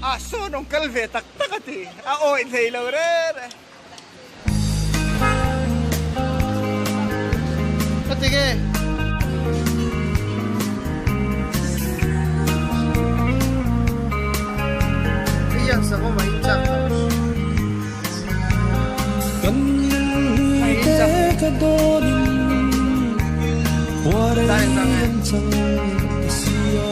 Aso nung kalve taktakati. Oi thei lo re. Patige. Iyan sa ko mainchak. Mainchak ka donin. Waray sang siya.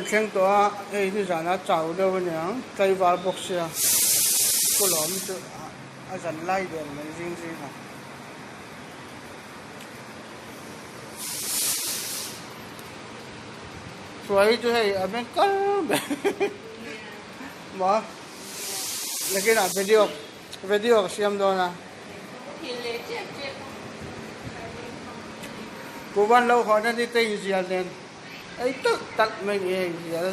Khen to ai thì ra nó chảo đâu vậy nhá cây vào bọc xe có lắm chứ dần lai được mình riêng hả suy chứ hay ở bên cỡ mà là cái nào video xem đâu nè cô ban lâu họ đã đi tây gì lên ấy tức tắt mấy cái gì đó rồi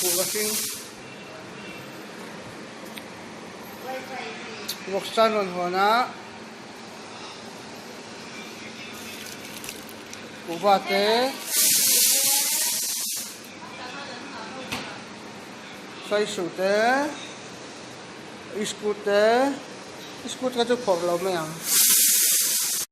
cô có xin vawksa luôn hawna cô ba té sai sụt té iskut té iskut cái chỗ phổ lâu mấy à